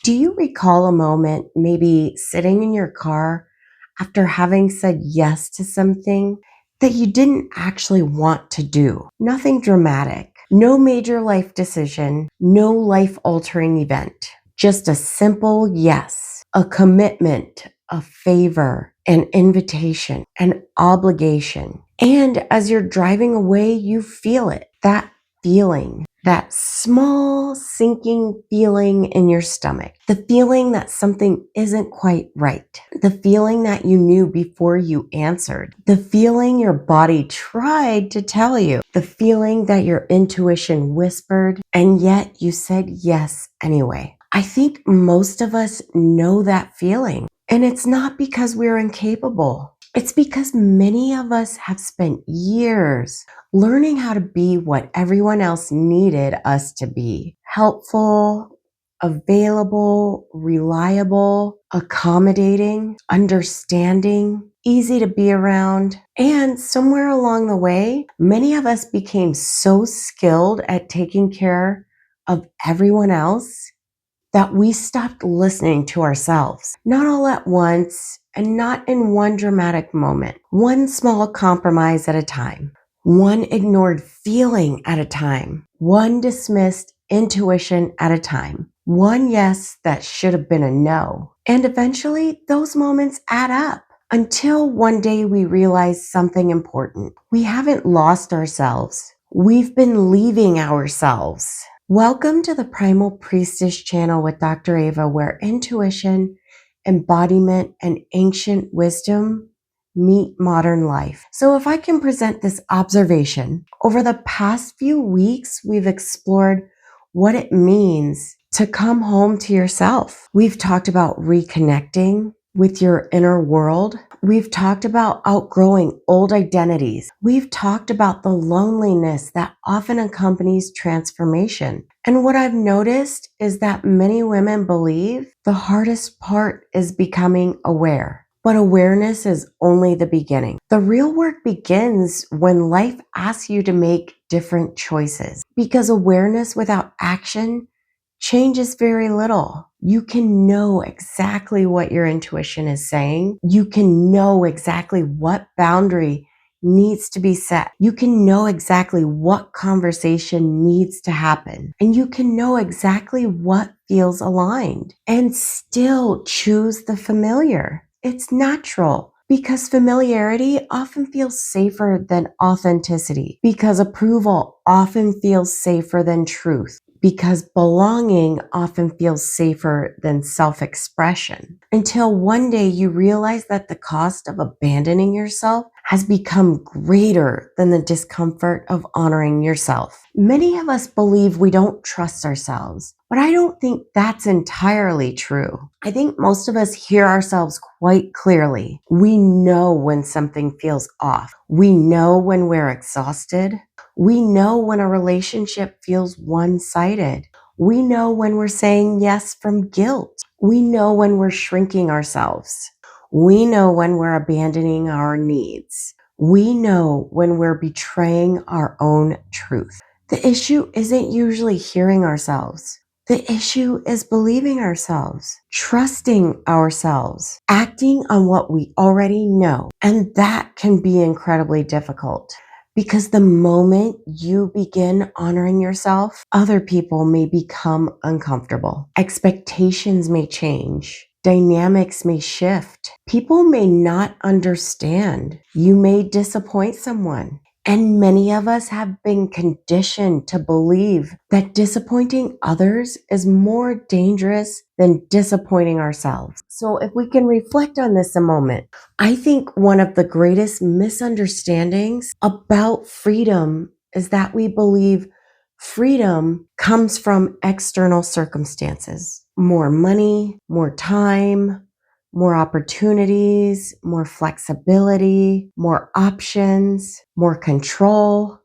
Do you recall a moment, maybe sitting in your car after having said yes to something that you didn't actually want to do? Nothing dramatic, no major life decision, no life altering event, just a simple yes, a commitment, a favor, an invitation, an obligation. And as you're driving away, you feel it, that feeling, that small sinking feeling in your stomach, the feeling that something isn't quite right, the feeling that you knew before you answered, the feeling your body tried to tell you, the feeling that your intuition whispered, and yet you said yes anyway. I think most of us know that feeling, and it's not because we're incapable. It's because many of us have spent years learning how to be what everyone else needed us to be: helpful, available, reliable, accommodating, understanding, easy to be around. And somewhere along the way, many of us became so skilled at taking care of everyone else that we stopped listening to ourselves. Not all at once, and not in one dramatic moment. One small compromise at a time. One ignored feeling at a time. One dismissed intuition at a time. One yes that should have been a no. And eventually, those moments add up until one day we realize something important. We haven't lost ourselves. We've been leaving ourselves. Welcome to the Primal Priestess channel with Dr. Ava, where intuition, embodiment, and ancient wisdom meet modern life. So if I can present this observation, over the past few weeks, we've explored what it means to come home to yourself. We've talked about reconnecting with your inner world. We've talked about outgrowing old identities. We've talked about the loneliness that often accompanies transformation. And what I've noticed is that many women believe the hardest part is becoming aware. But awareness is only the beginning. The real work begins when life asks you to make different choices, because awareness without action changes very little. You can know exactly what your intuition is saying. You can know exactly what boundary needs to be set. You can know exactly what conversation needs to happen. And you can know exactly what feels aligned and still choose the familiar. It's natural, because familiarity often feels safer than authenticity, because approval often feels safer than truth, because belonging often feels safer than self-expression, until one day you realize that the cost of abandoning yourself has become greater than the discomfort of honoring yourself. Many of us believe we don't trust ourselves, but I don't think that's entirely true. I think most of us hear ourselves quite clearly. We know when something feels off. We know when we're exhausted. We know when a relationship feels one-sided. We know when we're saying yes from guilt. We know when we're shrinking ourselves. We know when we're abandoning our needs. We know when we're betraying our own truth. The issue isn't usually hearing ourselves. The issue is believing ourselves, trusting ourselves, acting on what we already know. And that can be incredibly difficult, because the moment you begin honoring yourself, other people may become uncomfortable. Expectations may change. Dynamics may shift. People may not understand. You may disappoint someone. And many of us have been conditioned to believe that disappointing others is more dangerous than disappointing ourselves. So if we can reflect on this a moment, I think one of the greatest misunderstandings about freedom is that we believe freedom comes from external circumstances: more money, more time, more opportunities, more flexibility, more options, more control.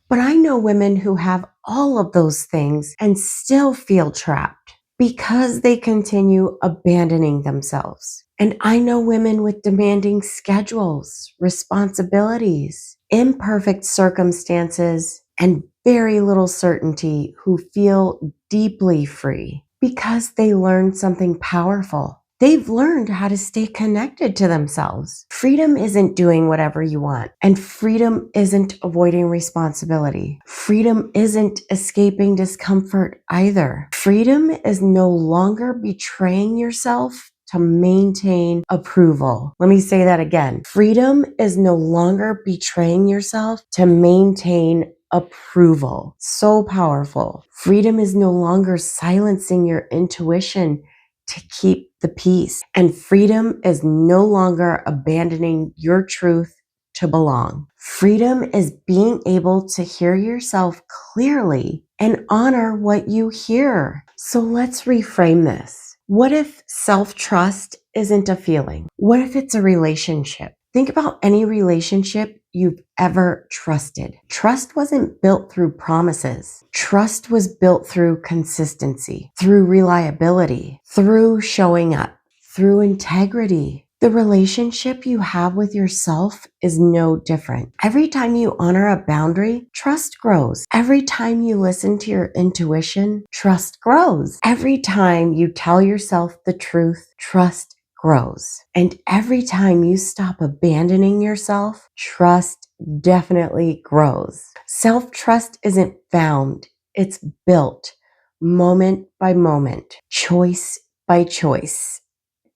But I know women who have all of those things and still feel trapped because they continue abandoning themselves. And I know women with demanding schedules, responsibilities, imperfect circumstances, and very little certainty who feel deeply free, Because they learned something powerful. They've learned how to stay connected to themselves. Freedom isn't doing whatever you want, and freedom isn't avoiding responsibility. Freedom isn't escaping discomfort either. Freedom is no longer betraying yourself to maintain approval. Let me say that again. Freedom is no longer betraying yourself to maintain approval. So powerful. Freedom is no longer silencing your intuition to keep the peace. And freedom is no longer abandoning your truth to belong. Freedom is being able to hear yourself clearly and honor what you hear. So let's reframe this. What if self-trust isn't a feeling? What if it's a relationship? Think about any relationship you've ever trusted. Trust wasn't built through promises. Trust was built through consistency, through reliability, through showing up, through integrity. The relationship you have with yourself is no different. Every time you honor a boundary, trust grows. Every time you listen to your intuition, trust grows. Every time you tell yourself the truth, trust grows. And every time you stop abandoning yourself, trust definitely grows. Self-trust isn't found, it's built moment by moment, choice by choice,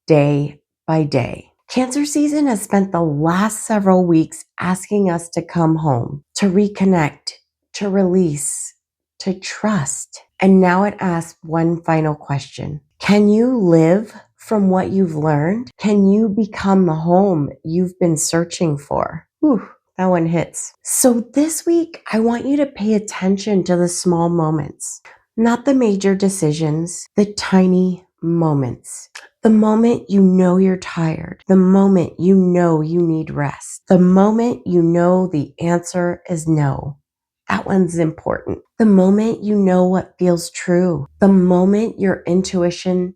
day by day. Cancer season has spent the last several weeks asking us to come home, to reconnect, to release, to trust. And now it asks one final question. Can you live from what you've learned? Can you become the home you've been searching for? Whew, that one hits. So this week, I want you to pay attention to the small moments, not the major decisions, the tiny moments. The moment you know you're tired, the moment you know you need rest, the moment you know the answer is no. That one's important. The moment you know what feels true, the moment your intuition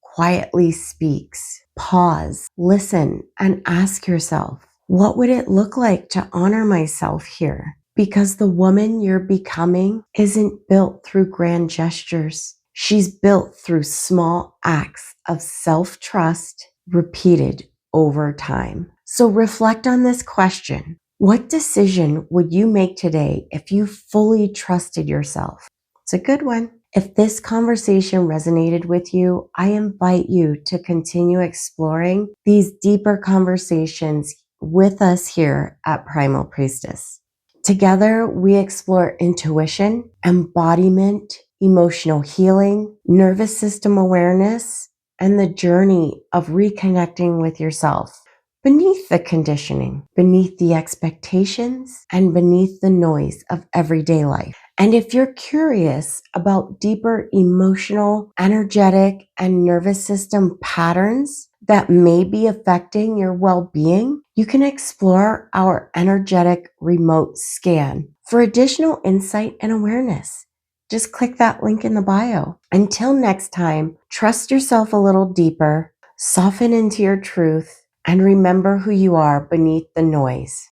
quietly speaks. Pause, listen, and ask yourself, what would it look like to honor myself here? Because the woman you're becoming isn't built through grand gestures. She's built through small acts of self-trust repeated over time. So reflect on this question. What decision would you make today if you fully trusted yourself? It's a good one. If this conversation resonated with you, I invite you to continue exploring these deeper conversations with us here at Primal Priestess. Together, we explore intuition, embodiment, emotional healing, nervous system awareness, and the journey of reconnecting with yourself. Beneath the conditioning, beneath the expectations, and beneath the noise of everyday life. And if you're curious about deeper emotional, energetic, and nervous system patterns that may be affecting your well-being, you can explore our energetic remote scan for additional insight and awareness. Just click that link in the bio. Until next time, trust yourself a little deeper, soften into your truth, and remember who you are beneath the noise.